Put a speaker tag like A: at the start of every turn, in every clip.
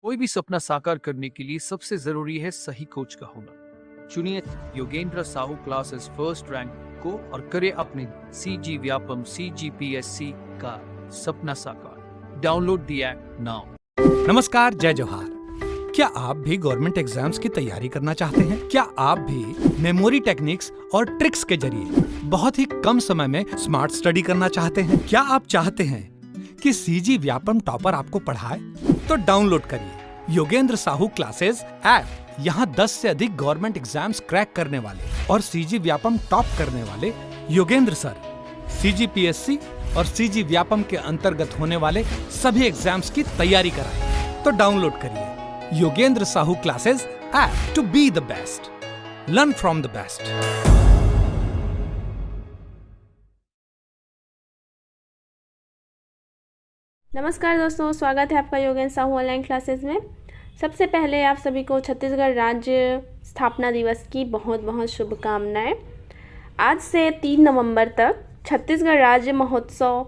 A: कोई भी सपना साकार करने के लिए सबसे जरूरी है सही कोच का होना। चुनिए Yogendra Sahu classes first rank को और करे अपने CG व्यापम CGPSC का सपना साकार। Download the app now.
B: नमस्कार, जय जोहार। क्या आप भी गवर्नमेंट एग्जाम्स की तैयारी करना चाहते हैं? क्या आप भी मेमोरी टेक्निक्स और ट्रिक्स के जरिए बहुत ही कम समय में स्मार्ट स्टडी करना चाहते हैं? क्या आप चाहते हैं कि CG व्यापम टॉपर आपको पढ़ाए? तो डाउनलोड करिए योगेंद्र साहू क्लासेस ऐप। यहाँ 10 से अधिक गवर्नमेंट एग्जाम्स क्रैक करने वाले और CG व्यापम टॉप करने वाले योगेंद्र सर CGPSC और CG व्यापम के अंतर्गत होने वाले सभी एग्जाम्स की तैयारी कराएं। तो डाउनलोड करिए Yogendra Sahu classes app to be the best, learn from the best.
C: नमस्कार दोस्तों, स्वागत है आपका योगेंद्र साहू ऑनलाइन क्लासेस में। सबसे पहले आप सभी को छत्तीसगढ़ राज्य स्थापना दिवस की बहुत बहुत शुभकामनाएं। आज से 3 नवंबर तक छत्तीसगढ़ राज्य महोत्सव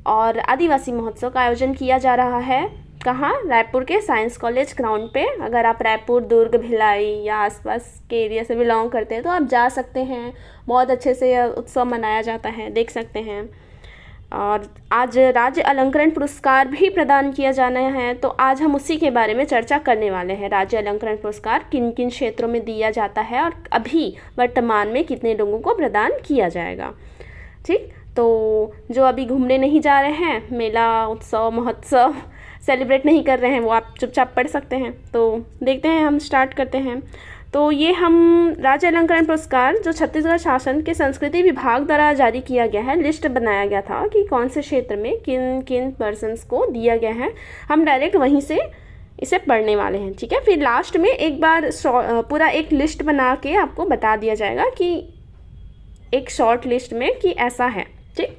C: और आदिवासी महोत्सव का आयोजन किया जा रहा है। कहाँ? रायपुर के साइंस कॉलेज ग्राउंड पे। अगर आप रायपुर, दुर्ग, भिलाई या आसपास के एरिया से बिलोंग करते हैं तो आप जा सकते हैं। बहुत अच्छे से यह उत्सव मनाया जाता है, देख सकते हैं। और आज राज्य अलंकरण पुरस्कार भी प्रदान किया जाना है, तो आज हम उसी के बारे में चर्चा करने वाले हैं। राज्य अलंकरण पुरस्कार किन किन क्षेत्रों में दिया जाता है और अभी वर्तमान में कितने लोगों को प्रदान किया जाएगा। ठीक, तो जो अभी घूमने नहीं जा रहे हैं, मेला, उत्सव, महोत्सव सेलिब्रेट नहीं कर रहे हैं, वो आप चुपचाप पढ़ सकते हैं। तो देखते हैं, हम स्टार्ट करते हैं। तो ये हम राज्य अलंकरण पुरस्कार जो छत्तीसगढ़ शासन के संस्कृति विभाग द्वारा जारी किया गया है, लिस्ट बनाया गया था कि कौन से क्षेत्र में किन किन पर्सन्स को दिया गया है। हम डायरेक्ट वहीं से इसे पढ़ने वाले हैं, ठीक है। फिर लास्ट में एक बार पूरा एक लिस्ट बना के आपको बता दिया जाएगा कि एक शॉर्ट लिस्ट में कि ऐसा है। ठीक,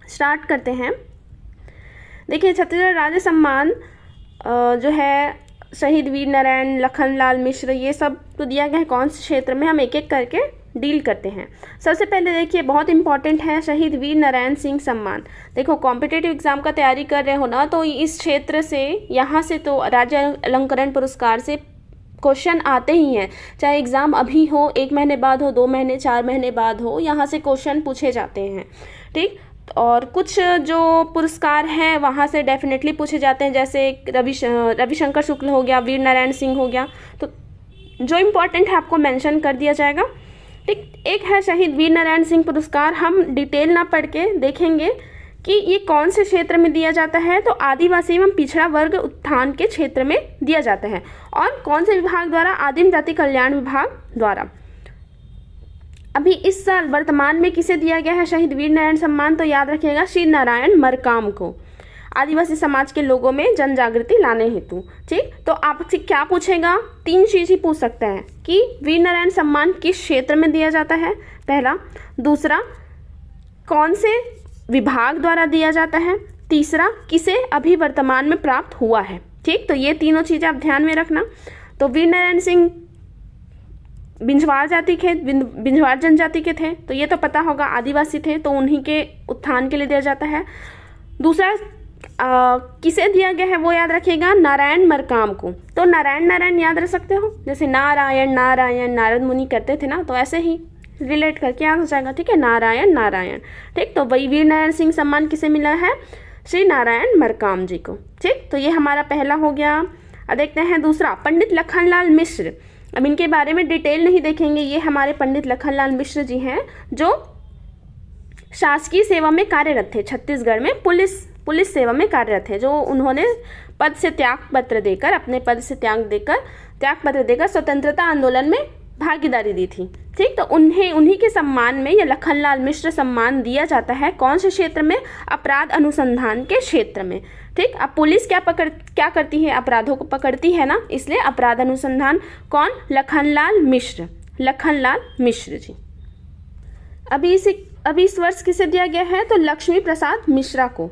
C: स्टार्ट करते हैं। देखिए, छत्तीसगढ़ राज्य सम्मान जो है शहीद वीर नारायण, लखनलाल मिश्र, ये सब तो दिया गया है। कौन से क्षेत्र में, हम एक एक करके डील करते हैं। सबसे पहले देखिए, बहुत इंपॉर्टेंट है शहीद वीर नारायण सिंह सम्मान। देखो, कॉम्पिटिटिव एग्जाम का तैयारी कर रहे हो ना, तो इस क्षेत्र से, यहाँ से तो राज्य अलंकरण पुरस्कार से क्वेश्चन आते ही हैं। चाहे एग्ज़ाम अभी हो, 1 महीने बाद हो, 2 महीने, 4 महीने बाद हो, यहाँ से क्वेश्चन पूछे जाते हैं। ठीक, और कुछ जो पुरस्कार हैं वहाँ से डेफिनेटली पूछे जाते हैं, जैसे रविशंकर शुक्ल हो गया, वीर नारायण सिंह हो गया। तो जो इम्पोर्टेंट है आपको मेंशन कर दिया जाएगा। ठीक, एक है शहीद वीर नारायण सिंह पुरस्कार। हम डिटेल ना पढ़ के देखेंगे कि ये कौन से क्षेत्र में दिया जाता है। तो आदिवासी एवं पिछड़ा वर्ग उत्थान के क्षेत्र में दिया जाता है। और कौन से विभाग द्वारा? आदिम जाति कल्याण विभाग द्वारा। अभी इस साल वर्तमान में किसे दिया गया है शहीद वीर नारायण सम्मान? तो याद रखिएगा, श्री नारायण मरकाम को, आदिवासी समाज के लोगों में जन जागृति लाने हेतु। ठीक, तो आपसे क्या पूछेगा? 3 चीज ही पूछ सकता है कि वीर नारायण सम्मान किस क्षेत्र में दिया जाता है, पहला। दूसरा, कौन से विभाग द्वारा दिया जाता है। तीसरा, किसे अभी वर्तमान में प्राप्त हुआ है। ठीक, तो ये तीनों चीजें आप ध्यान में रखना। तो वीर नारायण सिंह बिंझवार जाति के, बिंझवार जनजाति के थे, तो ये तो पता होगा, आदिवासी थे, तो उन्हीं के उत्थान के लिए दिया जाता है। दूसरा, किसे दिया गया है वो याद रखिएगा, नारायण मरकाम को। तो नारायण नारायण याद रख सकते हो, जैसे नारायण नारायण नारद मुनि करते थे ना, तो ऐसे ही रिलेट करके याद हो जाएगा। ठीक है, नारायण नारायण। ठीक, तो वही वीर नारायण सिंह सम्मान किसे मिला है? श्री नारायण मरकाम जी को। ठीक, तो ये हमारा पहला हो गया। अब देखते हैं दूसरा, पंडित लखनलाल मिश्र। अब इनके बारे में डिटेल नहीं देखेंगे। ये हमारे पंडित लखनलाल मिश्र जी हैं जो शासकीय सेवा में कार्यरत थे। छत्तीसगढ़ में पुलिस सेवा में कार्यरत थे, जो उन्होंने पद से त्याग पत्र देकर, अपने पद से त्याग पत्र देकर स्वतंत्रता आंदोलन में भागीदारी दी थी। ठीक, तो उन्हीं के सम्मान में यह लखनलाल मिश्र सम्मान दिया जाता है। कौन से क्षेत्र में? अपराध अनुसंधान के क्षेत्र में। ठीक, अब पुलिस क्या करती है? अपराधों को पकड़ती है ना, इसलिए अपराध अनुसंधान। कौन? लखनलाल मिश्र जी। अभी इस वर्ष किसे दिया गया है? तो लक्ष्मी प्रसाद मिश्रा को।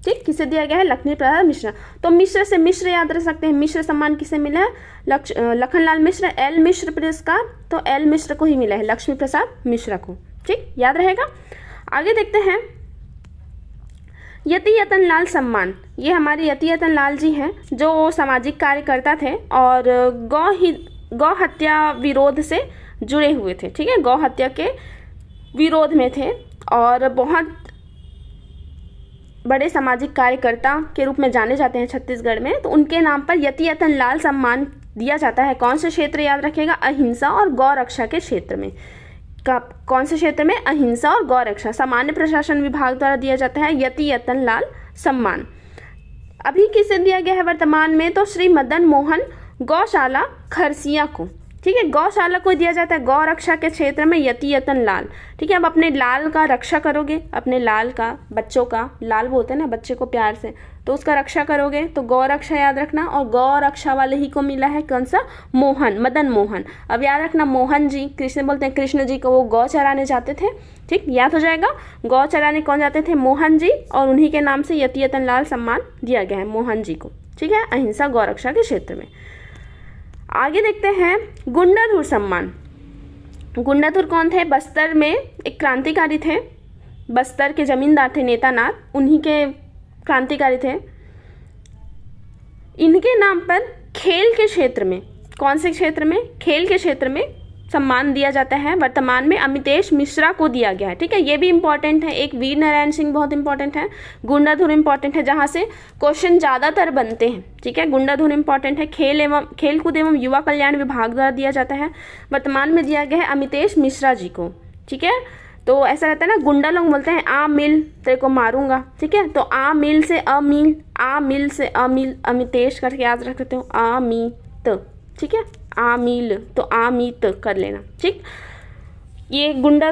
C: ठीक, किसे दिया गया है? लक्ष्मी प्रसाद मिश्रा। तो मिश्र से मिश्र याद रख सकते हैं। मिश्र सम्मान किसे मिला है? लखनलाल मिश्र, एल मिश्र पुरस्कार, तो एल मिश्र को ही मिला है, लक्ष्मी प्रसाद मिश्रा को। ठीक, याद रहेगा। आगे देखते हैं, यति यतन लाल सम्मान, ये हमारे यति यतन लाल जी हैं जो सामाजिक कार्यकर्ता थे और गौ हत्या विरोध से जुड़े हुए थे। ठीक है, गौ हत्या के विरोध में थे और बहुत बड़े सामाजिक कार्यकर्ता के रूप में जाने जाते हैं छत्तीसगढ़ में। तो उनके नाम पर यति यतन लाल सम्मान दिया जाता है। कौन से क्षेत्र याद रखेगा? अहिंसा और गौ रक्षा के क्षेत्र में। कौन से क्षेत्र में? अहिंसा और गौ रक्षा। सामान्य प्रशासन विभाग द्वारा दिया जाता है यति यतन लाल सम्मान। अभी किसे दिया गया है वर्तमान में? तो श्री मदन मोहन गौशाला खरसिया को। ठीक है, गौशाला को दिया जाता है। गौ रक्षा के क्षेत्र में यति यतन लाल। ठीक है, अब अपने लाल का रक्षा करोगे, अपने लाल का, बच्चों का लाल बोलते हैं ना बच्चे को प्यार से, तो उसका रक्षा करोगे तो गौ रक्षा याद रखना। और गौ रक्षा वाले ही को मिला है कौन सा? मोहन, मदन मोहन। अब याद रखना मोहन जी, कृष्ण बोलते हैं कृष्ण जी को, वो गौ चराने जाते थे। ठीक, याद हो जाएगा। गौ चराने कौन जाते थे? मोहन जी, और उन्हीं के नाम से यति यतन लाल सम्मान दिया गया है मोहन जी को। ठीक है, अहिंसा गौ रक्षा के क्षेत्र में। आगे देखते हैं गुंडाधुर सम्मान। गुंडाधुर कौन थे? बस्तर में एक क्रांतिकारी थे, बस्तर के जमींदार थे नेतानाथ, उन्हीं के क्रांतिकारी थे। इनके नाम पर खेल के क्षेत्र में, कौन से क्षेत्र में? खेल के क्षेत्र में सम्मान दिया जाता है। वर्तमान में अमितेश मिश्रा को दिया गया है। ठीक है, ये भी इंपॉर्टेंट है। एक वीर नारायण सिंह बहुत इंपॉर्टेंट है, गुंडाधुर इंपॉर्टेंट है, जहाँ से क्वेश्चन ज़्यादातर बनते हैं। ठीक है, गुंडाधुर इंपॉर्टेंट है। खेलकूद एवं युवा कल्याण विभाग द्वारा दिया जाता है। वर्तमान में दिया गया है अमितेश मिश्रा जी को। ठीक है, तो ऐसा रहता है ना, गुंडा लोग बोलते हैं आ मिल तेरे को मारूंगा। ठीक है, तो आ मिल से अमील, आ मिल से अमील, अमितेश करके याद रख सकते हो, अमित। ठीक है, आमिल तो आमित कर लेना। ठीक, ये गुंडा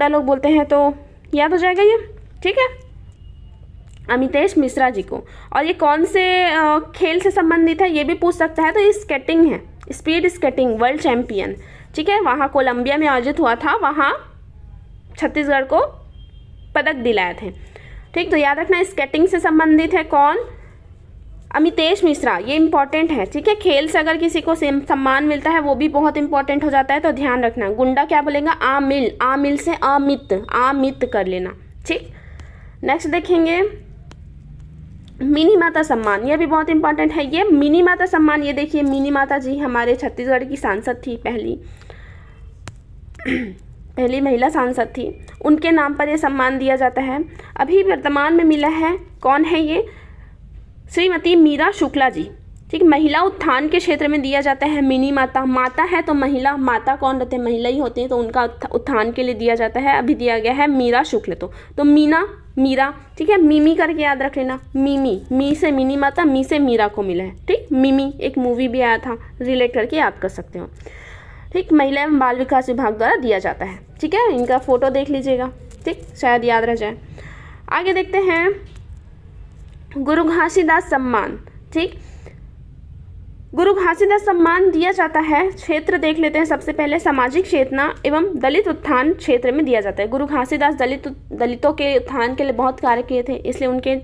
C: लोग बोलते हैं तो याद हो जाएगा ये। ठीक है, अमितेश मिश्रा जी को। और ये कौन से खेल से संबंधित है ये भी पूछ सकता है, तो ये स्केटिंग है, स्पीड स्केटिंग वर्ल्ड चैंपियन। ठीक है, वहाँ कोलंबिया में आयोजित हुआ था, वहाँ छत्तीसगढ़ को पदक दिलाए थे। ठीक, तो याद रखना स्केटिंग से संबंधित है कौन? अमितेश मिश्रा, ये इंपॉर्टेंट है। ठीक है, खेल से अगर किसी को सम्मान मिलता है वो भी बहुत इंपॉर्टेंट हो जाता है, तो ध्यान रखना। गुंडा क्या बोलेगा? आमिल, आमिल से अमित, आमित कर लेना। ठीक, नेक्स्ट देखेंगे मिनी माता सम्मान, ये भी बहुत इंपॉर्टेंट है। ये मिनी माता सम्मान, ये देखिए मिनी माता जी हमारे छत्तीसगढ़ की सांसद थी, पहली महिला सांसद थी, उनके नाम पर ये सम्मान दिया जाता है। अभी वर्तमान में मिला है, कौन है ये? श्रीमती मीरा शुक्ला जी। ठीक, महिला उत्थान के क्षेत्र में दिया जाता है मिनी माता। माता है तो महिला, माता कौन रहते हैं? महिला ही होती हैं, तो उनका उत्थान के लिए दिया जाता है। अभी दिया गया है मीरा शुक्ल, तो मीरा। ठीक है, मिमी करके याद रख लेना, मिमी, मी से मिनी माता, मी से मीरा को मिला है। ठीक, मिमी एक मूवी भी आया था, रिलेट करके याद कर सकते हो। ठीक, महिला एवं बाल विकास विभाग द्वारा दिया जाता है। ठीक है, इनका फोटो देख लीजिएगा। ठीक, शायद याद रह जाए। आगे देखते हैं गुरु घासीदास सम्मान। ठीक, गुरु घासीदास सम्मान दिया जाता है, क्षेत्र देख लेते हैं। सबसे पहले सामाजिक चेतना एवं दलित उत्थान क्षेत्र में दिया जाता है। गुरु घासीदास दलितों के उत्थान के लिए बहुत कार्य किए थे, इसलिए उनके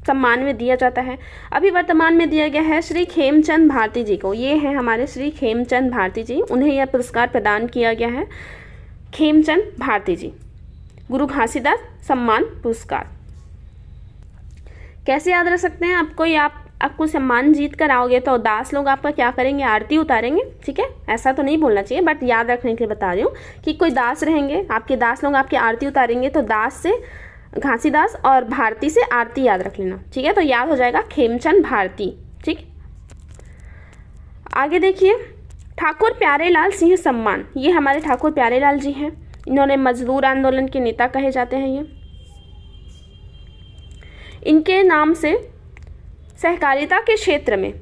C: सम्मान में दिया जाता है। अभी वर्तमान में दिया गया है श्री खेमचंद भारती जी को। ये है हमारे श्री खेमचंद भारती जी, उन्हें यह पुरस्कार प्रदान किया गया है। खेमचंद भारती जी, गुरु घासीदास सम्मान पुरस्कार। कैसे याद रख सकते हैं आपको? आपको सम्मान जीत कर आओगे तो दास लोग आपका क्या करेंगे? आरती उतारेंगे। ठीक है, ऐसा तो नहीं बोलना चाहिए, बट याद रखने के लिए बता रही हूँ कि कोई दास रहेंगे, आपके दास लोग आपकी आरती उतारेंगे, तो दास से घासीदास और भारती से आरती याद रख लेना। ठीक है, तो याद हो जाएगा खेमचंद भारती। ठीक, आगे देखिए ठाकुर प्यारेलाल सिंह सम्मान। ये हमारे ठाकुर प्यारेलाल जी हैं, इन्होंने मजदूर आंदोलन के नेता कहे जाते हैं। ये इनके नाम से सहकारिता के क्षेत्र में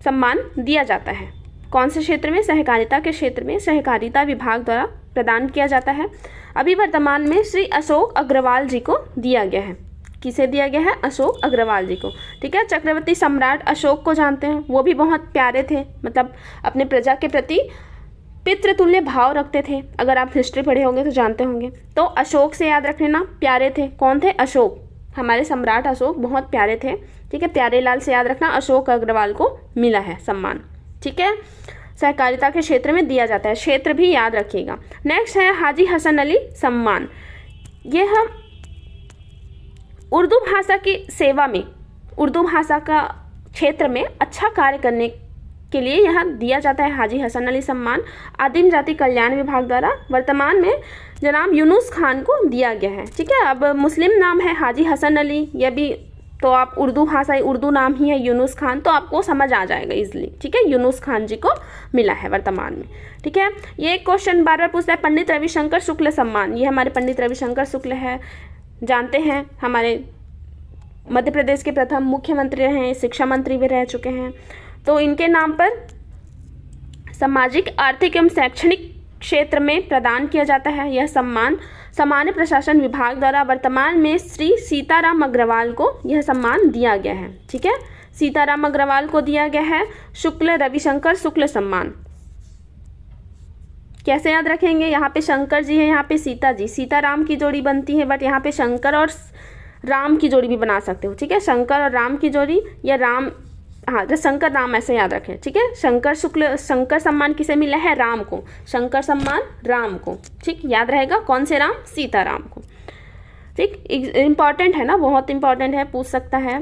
C: सम्मान दिया जाता है। कौन से क्षेत्र में? सहकारिता के क्षेत्र में सहकारिता विभाग द्वारा प्रदान किया जाता है। अभी वर्तमान में श्री अशोक अग्रवाल जी को दिया गया है। किसे दिया गया है? अशोक अग्रवाल जी को। ठीक है, चक्रवर्ती सम्राट अशोक को जानते हैं, वो भी बहुत प्यारे थे, मतलब अपने प्रजा के प्रति पितृतुल्य भाव रखते थे। अगर आप हिस्ट्री पढ़े होंगे तो जानते होंगे। तो अशोक से याद रख लेना, प्यारे थे। कौन थे? अशोक, हमारे सम्राट अशोक बहुत प्यारे थे। ठीक है, प्यारेलाल से याद रखना, अशोक अग्रवाल को मिला है सम्मान। ठीक है, सहकारिता के क्षेत्र में दिया जाता है, क्षेत्र भी याद रखिएगा। नेक्स्ट है हाजी हसन अली सम्मान। ये हम उर्दू भाषा की सेवा में, उर्दू भाषा का क्षेत्र में अच्छा कार्य करने के लिए यहाँ दिया जाता है हाजी हसन अली सम्मान आदिम जाति कल्याण विभाग द्वारा। वर्तमान में जनाब यूनुस खान को दिया गया है। ठीक है, अब मुस्लिम नाम है हाजी हसन अली, यह भी तो आप उर्दू भाषा उर्दू नाम ही है यूनुस खान, तो आपको समझ आ जाएगा इजली। ठीक है, यूनुस खान जी को मिला है वर्तमान में। ठीक है, ये क्वेश्चन बार बार पूछता है। पंडित रविशंकर शुक्ल सम्मान, ये हमारे पंडित रविशंकर शुक्ल है, जानते हैं, हमारे मध्य प्रदेश के प्रथम मुख्यमंत्री रहे हैं, शिक्षा मंत्री भी रह चुके हैं। तो इनके नाम पर सामाजिक आर्थिक एवं शैक्षणिक क्षेत्र में प्रदान किया जाता है यह सम्मान सामान्य प्रशासन विभाग द्वारा। वर्तमान में श्री सीताराम अग्रवाल को यह सम्मान दिया गया है। ठीक है, सीताराम अग्रवाल को दिया गया है शुक्ल रविशंकर शुक्ल सम्मान। कैसे याद रखेंगे, यहाँ पे शंकर जी है, यहाँ पे सीता जी, सीताराम की जोड़ी बनती है, बट यहाँ पे शंकर और राम की जोड़ी भी बना सकते हो। ठीक है, शंकर और राम की जोड़ी, या राम, हाँ, जो शंकर राम ऐसे याद रखें। ठीक है, शंकर सम्मान किसे मिला है, राम को, शंकर सम्मान राम को। ठीक, याद रहेगा, कौन से राम, सीताराम को। ठीक, इंपॉर्टेंट है ना, बहुत इंपॉर्टेंट है, पूछ सकता है।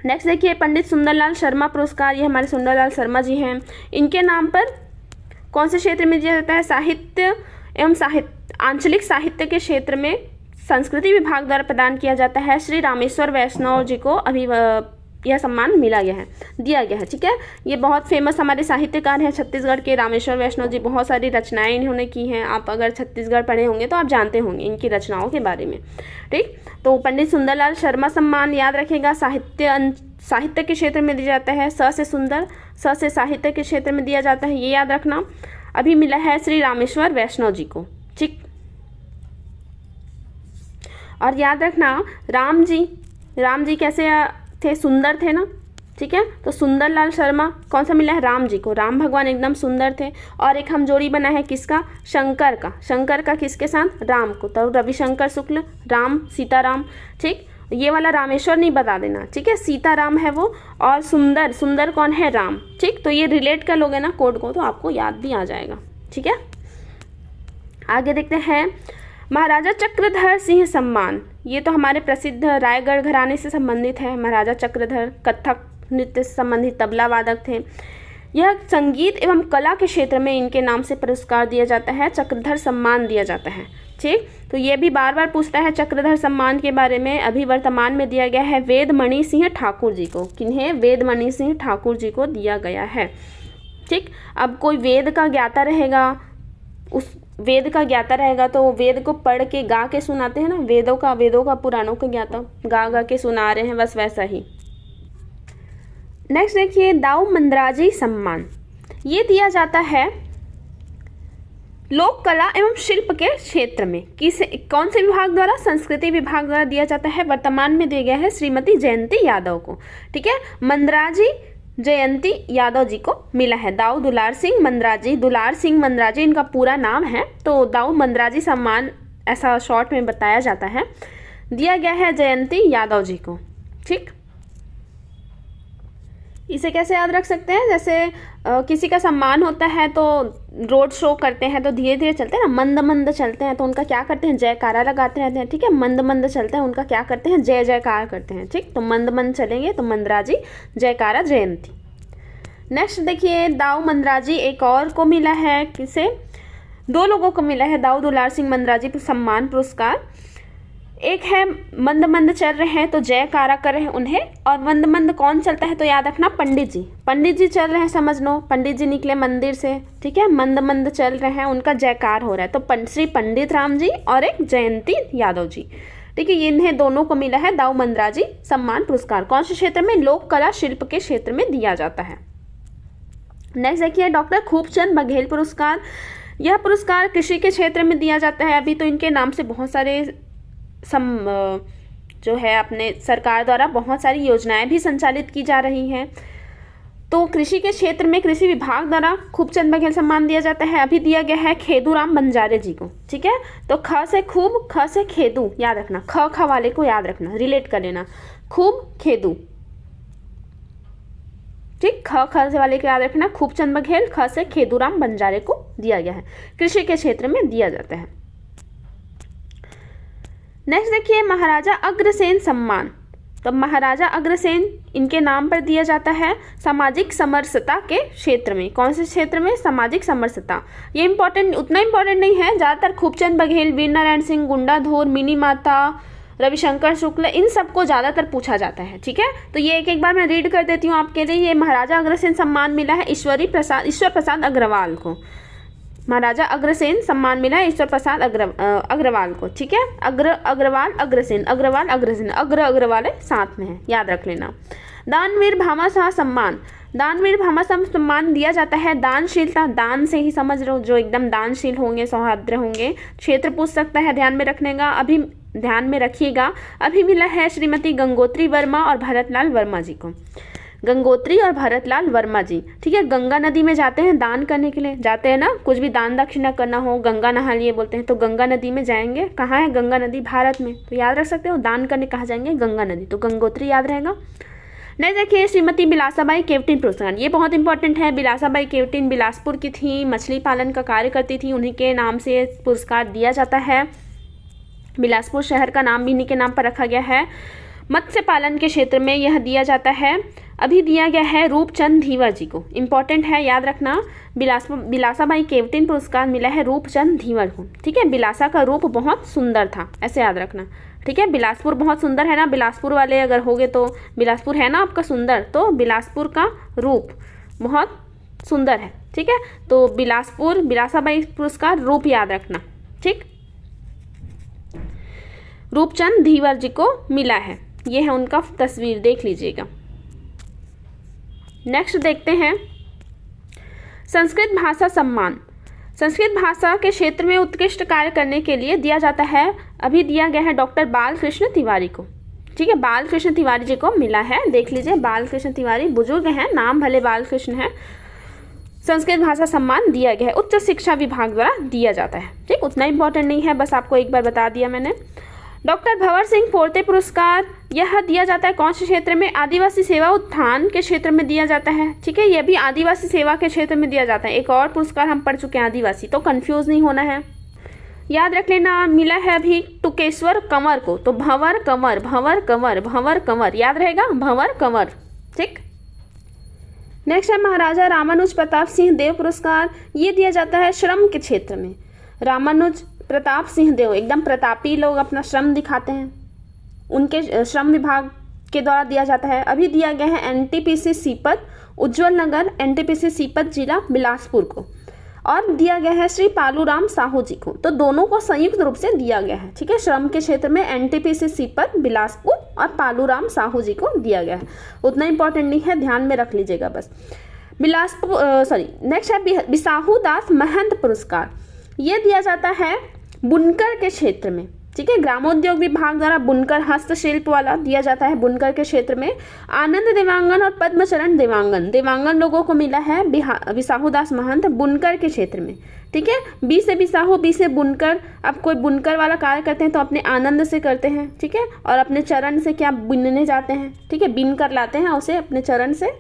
C: नेक्स्ट देखिए, पंडित सुंदरलाल शर्मा पुरस्कार, ये हमारे सुंदरलाल शर्मा जी हैं। इनके नाम पर कौन से क्षेत्र में दिया जाता है, साहित्य एवं आंचलिक साहित्य के क्षेत्र में संस्कृति विभाग द्वारा प्रदान किया जाता है। श्री रामेश्वर वैष्णव जी को अभी यह सम्मान मिला गया है, दिया गया है। ठीक है, ये बहुत फेमस हमारे साहित्यकार हैं छत्तीसगढ़ के, रामेश्वर वैष्णव जी। बहुत सारी रचनाएं इन्होंने की हैं, आप अगर छत्तीसगढ़ पढ़े होंगे तो आप जानते होंगे इनकी रचनाओं के बारे में। ठीक, तो पंडित सुंदरलाल शर्मा सम्मान याद रखेगा, साहित्य के क्षेत्र में दिया जाता है। स से सुंदर, स से साहित्य के क्षेत्र में दिया जाता है, ये याद रखना। अभी मिला है श्री रामेश्वर वैष्णव जी को। ठीक, और याद रखना राम जी कैसे थे, सुंदर थे ना। ठीक है, तो सुंदरलाल शर्मा कौन सा मिला है, राम जी को, राम भगवान एकदम सुंदर थे। और एक हम जोड़ी बना है किसका, शंकर का किसके साथ, राम को, तो रविशंकर शुक्ल राम सीताराम। ठीक, ये वाला रामेश्वर नहीं बता देना। ठीक है, सीताराम है वो, और सुंदर कौन है, राम। ठीक, तो ये रिलेट कर लोगे ना कोड को तो आपको याद भी आ जाएगा। ठीक है, आगे देखते हैं महाराजा चक्रधर सिंह सम्मान, ये तो हमारे प्रसिद्ध रायगढ़ घराने से संबंधित है। महाराजा चक्रधर कथक नृत्य से संबंधित तबला वादक थे। यह संगीत एवं कला के क्षेत्र में इनके नाम से पुरस्कार दिया जाता है, चक्रधर सम्मान दिया जाता है। ठीक, तो ये भी बार बार पूछता है चक्रधर सम्मान के बारे में। अभी वर्तमान में दिया गया है वेदमणि सिंह ठाकुर जी को। किन्हें, वेदमणि सिंह ठाकुर जी को दिया गया है। ठीक, अब कोई वेद का ज्ञाता रहेगा, उस वेद का ज्ञाता रहेगा तो वेद को पढ़ के गा के सुनाते हैं ना, वेदों का पुराणों का ज्ञाता गा के सुना रहे हैं, बस वैसा ही। नेक्स्ट देखिए, दाऊ मंदराजी सम्मान, ये दिया जाता है लोक कला एवं शिल्प के क्षेत्र में। कौन से विभाग द्वारा, संस्कृति विभाग द्वारा दिया जाता है। वर्तमान में दिया गया है श्रीमती जयंती यादव को। ठीक है, मंदराजी जयंती यादव जी को मिला है। दाऊ दुलार सिंह मंदराजी इनका पूरा नाम है, तो दाऊ मंदराजी सम्मान ऐसा शॉर्ट में बताया जाता है, दिया गया है जयंती यादव जी को। ठीक, इसे कैसे याद रख सकते हैं, जैसे किसी का सम्मान होता है तो रोड शो करते हैं तो धीरे धीरे चलते हैं ना, मंद चलते हैं तो उनका क्या करते हैं, जयकारा लगाते रहते हैं। ठीक है, मंद चलते हैं उनका क्या करते हैं, जय जयकार करते हैं। ठीक, तो मंद चलेंगे तो मंदराजी, जयकारा जयंती। नेक्स्ट देखिए, दाऊ मंदराजी एक और को मिला है, किसे, 2 लोगों को मिला है दाऊ दुलार सिंह मंदराजी सम्मान पुरस्कार। एक है मंद चल रहे हैं तो जयकारा कर रहे हैं उन्हें, और मंद कौन चलता है तो याद रखना पंडित जी चल रहे हैं, समझ लो, पंडित जी निकले मंदिर से। ठीक है, मंद चल रहे हैं, उनका जयकार हो रहा है, तो श्री पंडित राम जी और एक जयंती यादव जी। ठीक है, इन्हें दोनों को मिला है दाऊ मंदराजी सम्मान पुरस्कार। कौन से क्षेत्र में, लोक कला शिल्प के क्षेत्र में दिया जाता है। नेक्स्ट देखिए, डॉक्टर खूबचंद बघेल पुरस्कार, यह पुरस्कार कृषि के क्षेत्र में दिया जाता है। अभी तो इनके नाम से बहुत सारे जो है अपने सरकार द्वारा बहुत सारी योजनाएं भी संचालित की जा रही हैं, तो कृषि के क्षेत्र में कृषि विभाग द्वारा खूबचंद बघेल सम्मान दिया जाता है। अभी दिया गया है खेदूराम बंजारे जी को। ठीक है, तो ख से खूब, ख से खेदू याद रखना, ख वाले को याद रखना, रिलेट कर लेना, खूब खेदू। ठीक, ख से वाले को याद रखना, खूबचंद बघेल, ख से खेदूराम बंजारे को दिया गया है, कृषि के क्षेत्र में दिया जाता है। नेक्स्ट देखिए महाराजा अग्रसेन सम्मान। तो महाराजा अग्रसेन इनके नाम पर दिया जाता है सामाजिक समरसता के क्षेत्र में। कौन से क्षेत्र में? सामाजिक समरसता। ये इंपॉर्टेंट, उतना इंपॉर्टेंट नहीं है, ज़्यादातर खूबचंद बघेल, वीर नारायण सिंह, गुंडाधोर, मिनी माता, रविशंकर शुक्ल, इन सबको ज़्यादातर पूछा जाता है। ठीक है, तो ये एक एक बार मैं रीड कर देती हूँ आपके लिए। ये महाराजा अग्रसेन सम्मान मिला है ईश्वर प्रसाद अग्रवाल को। महाराजा अग्रसेन सम्मान मिला है ईश्वर प्रसाद अग्रवाल को। ठीक है, अग्रवाल अग्रसेन, अग्रवाल है, साथ में है, याद रख लेना। दानवीर भामाशाह सम्मान। दानवीर भामाशाह सम्मान दिया जाता है दानशीलता, दान से ही समझ लो, जो एकदम दानशील होंगे, सौहार्द्र होंगे। क्षेत्र पूछ सकता है, ध्यान में रखिएगा। अभी मिला है श्रीमती गंगोत्री वर्मा और भरतलाल वर्मा जी को। गंगोत्री और भरतलाल वर्मा जी। ठीक है, गंगा नदी में जाते हैं दान करने के लिए, जाते हैं ना, कुछ भी दान दक्षिणा करना हो, गंगा नहा लिए बोलते हैं, तो गंगा नदी में जाएंगे। कहाँ है गंगा नदी? भारत में, तो याद रख सकते हो, दान करने कहाँ जाएंगे? गंगा नदी, तो गंगोत्री याद रहेगा। नहीं देखिए श्रीमती बिलासाबाई केवटिन पुरस्कार, ये बहुत इंपॉर्टेंट है। बिलासाबाई केवटिन बिलासपुर की थी, मछली पालन का कार्य करती थी, उन्हीं के नाम से पुरस्कार दिया जाता है। बिलासपुर शहर का नाम भी इन्हीं के नाम पर रखा गया है। मत्स्य पालन के क्षेत्र में यह दिया जाता है। अभी दिया गया है रूपचंद धीवर जी को, इंपॉर्टेंट है, याद रखना। बिलासाबाई केवटिन पुरस्कार मिला है रूपचंद धीवर को। ठीक है, बिलासा का रूप बहुत सुंदर था, ऐसे याद रखना। ठीक है, बिलासपुर बहुत सुंदर है ना, बिलासपुर वाले अगर होगे तो, बिलासपुर है ना आपका सुंदर, तो बिलासपुर का रूप बहुत सुंदर है। ठीक है, तो बिलासाबाई पुरस्कार रूप याद रखना। ठीक, रूपचंद धीवर जी को मिला है, ये है उनका तस्वीर, देख लीजिएगा। नेक्स्ट देखते हैं संस्कृत भाषा सम्मान। संस्कृत भाषा के क्षेत्र में उत्कृष्ट कार्य करने के लिए दिया जाता है। अभी दिया गया है डॉक्टर बालकृष्ण तिवारी को। ठीक है, बालकृष्ण तिवारी जी को मिला है, देख लीजिए। बालकृष्ण तिवारी बुजुर्ग हैं, नाम भले बालकृष्ण है। संस्कृत भाषा सम्मान दिया गया है, उच्च शिक्षा विभाग द्वारा दिया जाता है। ठीक, उतना इंपॉर्टेंट नहीं है, बस आपको एक बार बता दिया मैंने। डॉक्टर भंवर सिंह पोर्ते पुरस्कार, यह दिया जाता है कौन से क्षेत्र में? आदिवासी सेवा उत्थान के क्षेत्र में दिया जाता है। ठीक है, यह भी आदिवासी सेवा के क्षेत्र में दिया जाता है। एक और पुरस्कार हम पढ़ चुके हैं आदिवासी, तो कंफ्यूज नहीं होना है, याद रख लेना। मिला है अभी टुकेश्वर कंवर को, तो भंवर कंवर याद रहेगा, भंवर कंवर। ठीक, नेक्स्ट है महाराजा रामानुज प्रताप सिंह देव पुरस्कार। ये दिया जाता है श्रम के क्षेत्र में। रामानुज प्रताप सिंह देव एकदम प्रतापी लोग, अपना श्रम दिखाते हैं, उनके श्रम विभाग के द्वारा दिया जाता है। अभी दिया गया है एनटीपीसी सीपत उज्जवल नगर, एनटीपीसी सीपत जिला बिलासपुर को, और दिया गया है श्री पालूराम साहू जी को। तो दोनों को संयुक्त रूप से दिया गया है। ठीक है, श्रम के क्षेत्र में एनटीपीसी सीपत बिलासपुर और पालूराम साहू जी को दिया गया है, उतना इंपॉर्टेंट नहीं है, ध्यान में रख लीजिएगा बस। नेक्स्ट है बिसाहू दास महंत पुरस्कार। ये दिया जाता है बुनकर के क्षेत्र में। ठीक है, ग्रामोद्योग विभाग द्वारा बुनकर हस्तशिल्प वाला दिया जाता है बुनकर के क्षेत्र में। आनंद देवांगन और पद्मचरण देवांगन लोगों को मिला है बिसाहू दास महंत बुनकर के क्षेत्र में। ठीक है, बी से बिसाहू, बी से बुनकर। अब कोई बुनकर वाला कार्य करते हैं तो अपने आनंद से करते हैं। ठीक है, और अपने चरण से क्या बिनने जाते हैं। ठीक है, बिन कर लाते हैं उसे अपने चरण से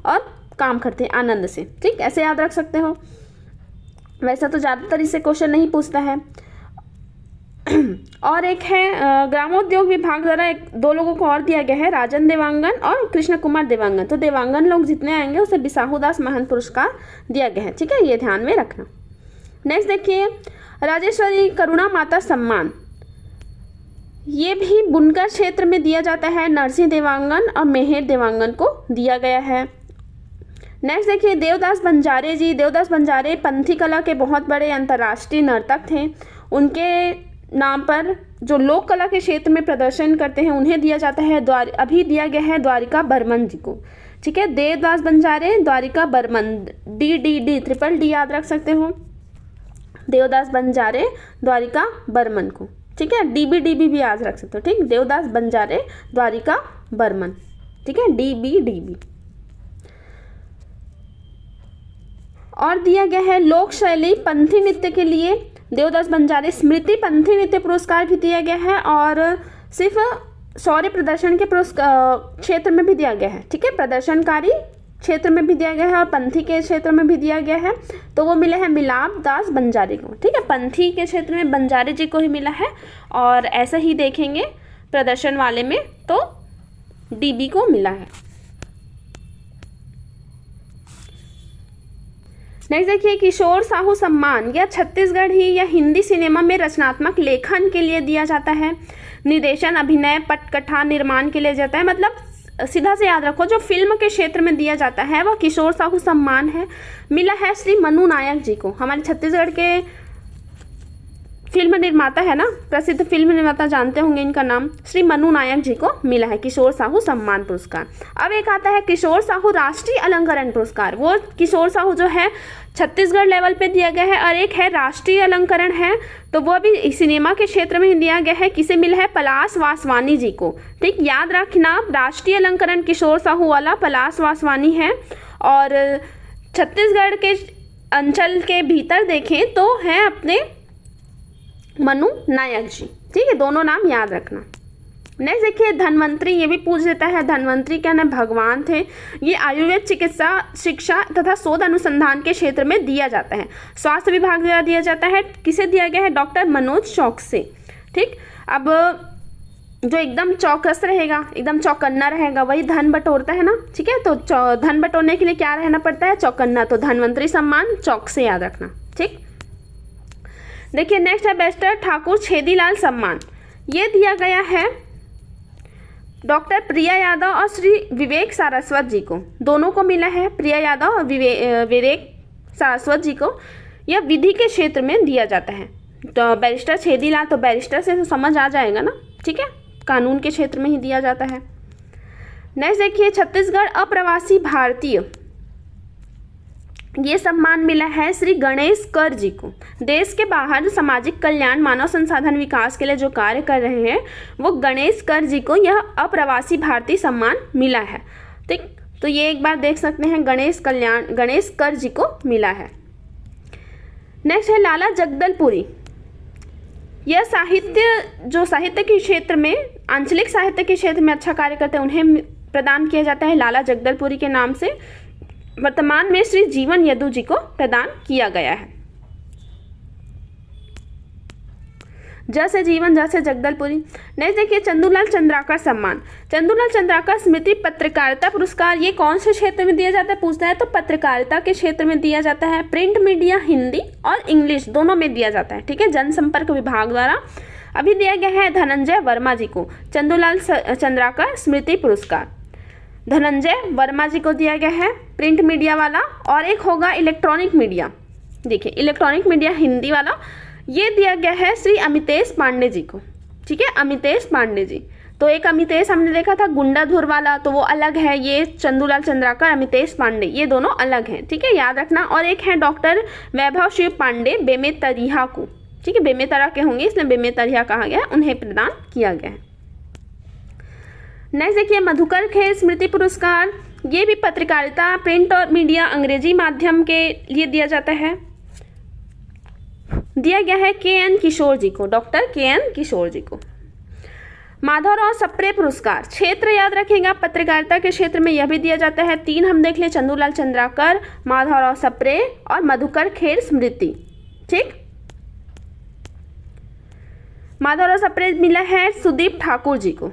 C: और काम करते हैं आनंद से। ठीक, ऐसे याद रख सकते हो। वैसा तो ज़्यादातर इससे क्वेश्चन नहीं पूछता है। और एक है ग्रामोद्योग विभाग द्वारा दो लोगों को और दिया गया है, राजन देवांगन और कृष्ण कुमार देवांगन। तो देवांगन लोग जितने आएंगे उसे बिसाहू दास महंत पुरस्कार दिया गया है। ठीक है, ये ध्यान में रखना। नेक्स्ट देखिए राजेश्वरी करुणा माता सम्मान। ये भी बुनकर क्षेत्र में दिया जाता है, नरसिंह देवांगन और मेहर देवांगन को दिया गया है। नेक्स्ट देखिए देवदास बंजारे जी। देवदास बंजारे पंथी कला के बहुत बड़े अंतर्राष्ट्रीय नर्तक थे। उनके नाम पर जो लोक कला के क्षेत्र में प्रदर्शन करते हैं उन्हें दिया जाता है अभी दिया गया है द्वारिका बर्मन जी को। ठीक है, Devdas Banjare, Dwarika Barman, D triple D याद रख सकते हो। देवदास बंजारे, द्वारिका बर्मन को। ठीक है, डीबी भी याद रख सकते हो। ठीक, देवदास बंजारे, द्वारिका बर्मन। ठीक है, डीबी। और दिया गया है लोक शैली पंथी नृत्य के लिए देवदास बंजारे स्मृति पंथी नृत्य पुरस्कार भी दिया गया है, और सिर्फ शौर्य प्रदर्शन के क्षेत्र में भी दिया गया है। ठीक है, प्रदर्शनकारी क्षेत्र में भी दिया गया है और पंथी के क्षेत्र में भी दिया गया है, तो वो मिला है मिलाप दास बंजारी को। ठीक है, पंथी के क्षेत्र में बंजारी जी को ही मिला है, और ऐसा ही देखेंगे प्रदर्शन वाले में तो डीबी को मिला है। नेक्स्ट देखिए, किशोर साहू सम्मान यह छत्तीसगढ़ ही या हिंदी सिनेमा में रचनात्मक लेखन के लिए दिया जाता है, निर्देशन, अभिनय, पटकथा, निर्माण के लिए जाता है। मतलब सीधा से याद रखो, जो फिल्म के क्षेत्र में दिया जाता है वह किशोर साहू सम्मान है, मिला है श्री मनु नायक जी को। हमारे छत्तीसगढ़ के फिल्म निर्माता है ना, प्रसिद्ध फिल्म निर्माता, जानते होंगे इनका नाम, श्री मनु नायक जी को मिला है किशोर साहू सम्मान पुरस्कार। अब एक आता है किशोर साहू राष्ट्रीय अलंकरण पुरस्कार। वो किशोर साहू जो है छत्तीसगढ़ लेवल पे दिया गया है, और एक है राष्ट्रीय अलंकरण है, तो वो भी सिनेमा के क्षेत्र में ही दिया गया है। किसे मिला है? पलाश वासवानी जी को। ठीक, याद रखना, राष्ट्रीय अलंकरण किशोर साहू वाला पलाश वासवानी है, और छत्तीसगढ़ के अंचल के भीतर देखें तो है अपने मनु नायक जी। ठीक है, दोनों नाम याद रखना। नेक्स्ट देखिए, धन्वंतरी, ये भी पूछ देता है, धन्वंतरी क्या है? भगवान थे। ये आयुर्वेद चिकित्सा, शिक्षा तथा शोध अनुसंधान के क्षेत्र में दिया जाता है, स्वास्थ्य विभाग द्वारा दिया जाता है। किसे दिया गया है? डॉक्टर मनोज चौकसे। ठीक, अब जो एकदम चौकस रहेगा, एकदम चौकन्ना रहेगा, वही धन बटोरता है ना। ठीक है, तो धन बटोरने के लिए क्या रहना पड़ता है? चौकन्ना। तो धन्वंतरी सम्मान चौकसे याद रखना। ठीक, देखिए नेक्स्ट है बैरिस्टर ठाकुर छेदीलाल सम्मान। ये दिया गया है डॉक्टर प्रिया यादव और श्री विवेक सारस्वत जी को, दोनों को मिला है, प्रिया यादव और विवेक सारस्वत जी को। यह विधि के क्षेत्र में दिया जाता है। तो बैरिस्टर छेदीलाल, तो बैरिस्टर से तो समझ आ जाएगा ना। ठीक है, कानून के क्षेत्र में ही दिया जाता है। नेक्स्ट देखिए, छत्तीसगढ़ अप्रवासी भारतीय, ये सम्मान मिला है श्री गणेश कर जी को। देश के बाहर सामाजिक कल्याण, मानव संसाधन विकास के लिए जो कार्य कर रहे हैं वो गणेश कर जी को यह अप्रवासी भारतीय सम्मान मिला है। ठीक, तो ये एक बार देख सकते हैं, गणेश कर जी को मिला है। नेक्स्ट है लाला जगदलपुरी। यह साहित्य के क्षेत्र में, आंचलिक साहित्य के क्षेत्र में अच्छा कार्य करते हैं, उन्हें प्रदान किया जाता है लाला जगदलपुरी के नाम से। वर्तमान में श्री जीवन यदु जी को प्रदान किया गया है। जैसे जीवन जैसे जगदलपुरी। नेक्स्ट देखिए, चंदूलाल चंद्राकर सम्मान। चंदूलाल चंद्राकर स्मृति पत्रकारिता पुरस्कार, ये कौन से क्षेत्र में दिया जाता है पूछता है, तो पत्रकारिता के क्षेत्र में दिया जाता है। प्रिंट मीडिया, हिंदी और इंग्लिश दोनों में दिया जाता है। ठीक है, जनसंपर्क विभाग द्वारा अभी दिया गया है धनंजय वर्मा जी को चंदूलाल चंद्राकर स्मृति पुरस्कार। धनंजय वर्मा जी को दिया गया है प्रिंट मीडिया वाला, और एक होगा इलेक्ट्रॉनिक मीडिया। देखिए, इलेक्ट्रॉनिक मीडिया हिंदी वाला, ये दिया गया है श्री अमितेश पांडे जी को। ठीक है, अमितेश पांडे जी। तो एक अमितेश हमने देखा था गुंडाधुर वाला, तो वो अलग है। ये चंदूलाल चंद्राकर, अमितेश पांडे, ये दोनों अलग हैं। ठीक है, याद रखना। और एक है डॉक्टर वैभव शिव पांडे बेमेतरिया को। ठीक है, बेमेतरा के होंगे इसलिए बेमेतरिया कहा गया, उन्हें प्रदान किया गया है। नेक्स्ट देखिए, मधुकर खेर स्मृति पुरस्कार। ये भी पत्रकारिता, प्रिंट और मीडिया, अंग्रेजी माध्यम के लिए दिया जाता है। दिया गया है KN किशोर जी को, डॉक्टर KN किशोर जी को। माधवराव सप्रे पुरस्कार, क्षेत्र याद रखेगा, पत्रकारिता के क्षेत्र में यह भी दिया जाता है। 3 हम देख ले, चंदूलाल चंद्राकर, माधवराव सप्रे और मधुकर खेर स्मृति। ठीक, माधवराव सप्रे मिला है सुदीप ठाकुर जी को।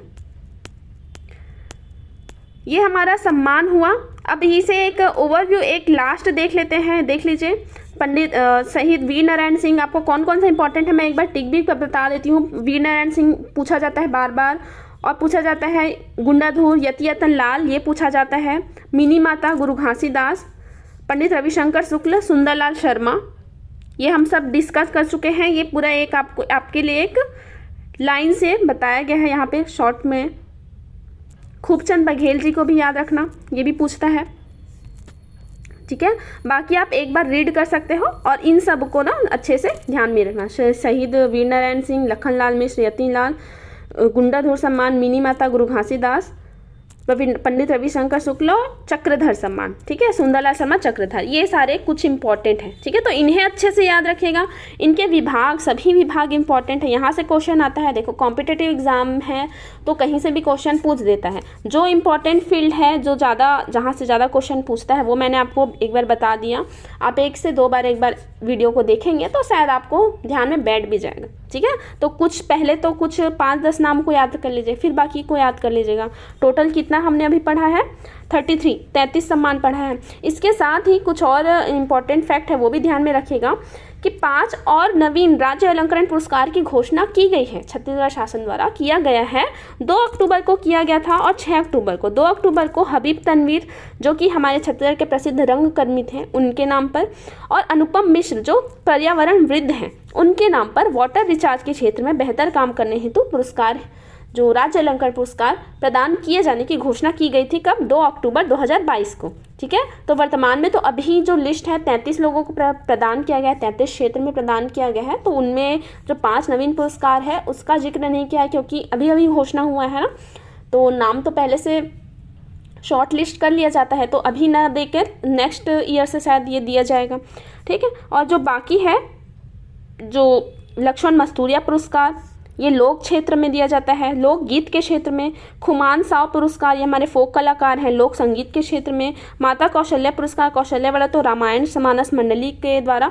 C: ये हमारा सम्मान हुआ। अब इसे एक ओवरव्यू, एक लास्ट देख लेते हैं। देख लीजिए, पंडित शहीद वीर नारायण सिंह, आपको कौन कौन सा इंपॉर्टेंट है मैं एक बार टिक भी बता देती हूँ। वीर नारायण सिंह पूछा जाता है बार बार, और पूछा जाता है गुंडाधुर, यतियतन लाल, ये पूछा जाता है। मिनी माता गुरु घासीदास, पंडित रविशंकर शुक्ल, सुंदरलाल शर्मा, ये हम सब डिस्कस कर चुके हैं। ये पूरा एक आपके लिए एक लाइन से बताया गया है यहाँ पे शॉर्ट में। खूबचंद बघेल जी को भी याद रखना, ये भी पूछता है। ठीक है, बाकी आप एक बार रीड कर सकते हो, और इन सब को ना अच्छे से ध्यान में रखना। शहीद वीर नारायण सिंह, लखनलाल मिश्र, यतीलाल, गुंडाधुर सम्मान, मिनी माता गुरु घासीदास, पंडित रविशंकर शुक्ल चक्रधर सम्मान, ठीक है, सुंदरलाल शर्मा चक्रधर, ये सारे कुछ इंपॉर्टेंट हैं, ठीक है। तो इन्हें अच्छे से याद रखिएगा। इनके विभाग, सभी विभाग इंपॉर्टेंट है। यहाँ से क्वेश्चन आता है, देखो कॉम्पिटिटिव एग्जाम है तो कहीं से भी क्वेश्चन पूछ देता है। जो इंपॉर्टेंट फील्ड है, जो ज़्यादा, जहाँ से ज़्यादा क्वेश्चन पूछता है, वो मैंने आपको एक बार बता दिया। आप 1 से 2 बार एक बार वीडियो को देखेंगे तो शायद आपको ध्यान में बैठ भी जाएगा, ठीक है। तो कुछ पहले तो कुछ 5-10 नाम को याद कर लीजिए, फिर बाकी को याद कर लीजिएगा। टोटल कितना हमने अभी पढ़ा है? 33 सम्मान पढ़ा है। इसके साथ ही कुछ और इम्पॉर्टेंट फैक्ट है, वो भी ध्यान में रखिएगा कि 5 और नवीन राज्य अलंकरण पुरस्कार की घोषणा की गई है, छत्तीसगढ़ शासन द्वारा किया गया है। 2 अक्टूबर को किया गया था और 6 अक्टूबर को। 2 अक्टूबर को हबीब तनवीर, जो कि हमारे छत्तीसगढ़ के प्रसिद्ध रंगकर्मी थे, उनके नाम पर, और अनुपम मिश्र, जो पर्यावरण वृद्ध हैं, उनके नाम पर वाटर रिचार्ज के क्षेत्र में बेहतर काम करने हेतु पुरस्कार, जो राज्य अलंकरण पुरस्कार प्रदान किए जाने की घोषणा की गई थी। कब? 2 अक्टूबर 2022 को, ठीक है। तो वर्तमान में तो अभी जो लिस्ट है 33 लोगों को प्रदान किया गया है, 33 क्षेत्र में प्रदान किया गया है। तो उनमें जो 5 नवीन पुरस्कार है उसका जिक्र नहीं किया है, क्योंकि अभी अभी घोषणा हुआ है ना, तो नाम तो पहले से शॉर्ट लिस्ट कर लिया जाता है, तो अभी ना देकर नेक्स्ट ईयर से शायद ये दिया जाएगा, ठीक है। और जो बाकी है, जो लक्ष्मण मस्तूरिया पुरस्कार, ये लोक क्षेत्र में दिया जाता है। लोकगीत के क्षेत्र में खुमान साव पुरस्कार, ये हमारे फोक कलाकार हैं। लोक संगीत के क्षेत्र में माता कौशल्या पुरस्कार, कौशल्या वाला तो रामायण मानस मंडली के द्वारा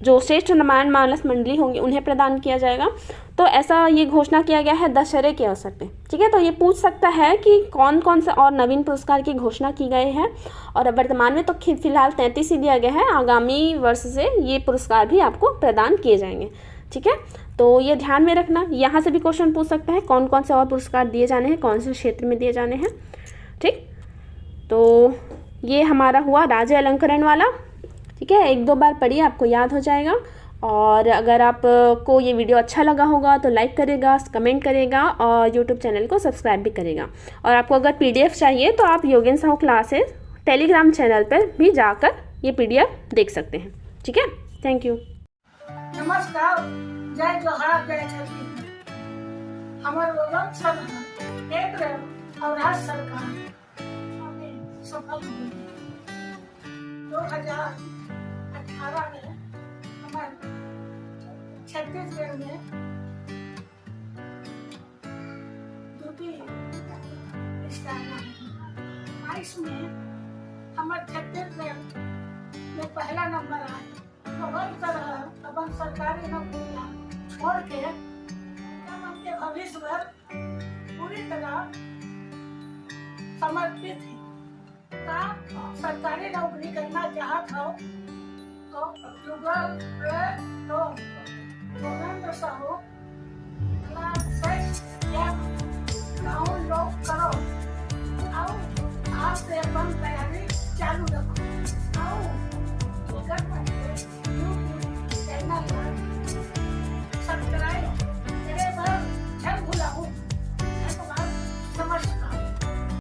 C: जो श्रेष्ठ रामायण मानस मंडली होंगे उन्हें प्रदान किया जाएगा। तो ऐसा ये घोषणा किया गया है दशहरे के अवसर पे, ठीक है। तो ये पूछ सकता है कि कौन कौन से और नवीन पुरस्कार की घोषणा की गई है, और वर्तमान में तो फिलहाल 33 ही दिया गया है। आगामी वर्ष से ये पुरस्कार भी आपको प्रदान किए जाएंगे, ठीक है। तो ये ध्यान में रखना, यहाँ से भी क्वेश्चन पूछ सकता है कौन कौन से और पुरस्कार दिए जाने हैं, कौन से क्षेत्र में दिए जाने हैं, ठीक। तो ये हमारा हुआ राज्य अलंकरण वाला, ठीक है। 1-2 बार पढ़िए, आपको याद हो जाएगा। और अगर आपको ये वीडियो अच्छा लगा होगा तो लाइक करेगा, कमेंट करेगा और यूट्यूब चैनल को सब्सक्राइब भी करेगा। और आपको अगर PDF चाहिए तो आप योगेन साहू क्लासेस टेलीग्राम चैनल पर भी जाकर ये PDF देख सकते हैं, ठीक है। Thank you.
D: नमस्कार, जय जोहार, जय छत्तीसगढ़। हमारे लोगन सब केंद्र और राज्य सरकार हमें सफल हुई। 2018 में हमारे छत्तीसगढ़ में द्वितीय स्थान, 22 में हमारे छत्तीसगढ़ में पहला नंबर आया। अपन सरकारी नौकरियां छोड़ के अपने भविष्य पर पूरी तरह समर्पित है। सरकारी नौकरी करना चाहता हो तो गूगल पे तो Yogendra Sahu classes app download करो और आज से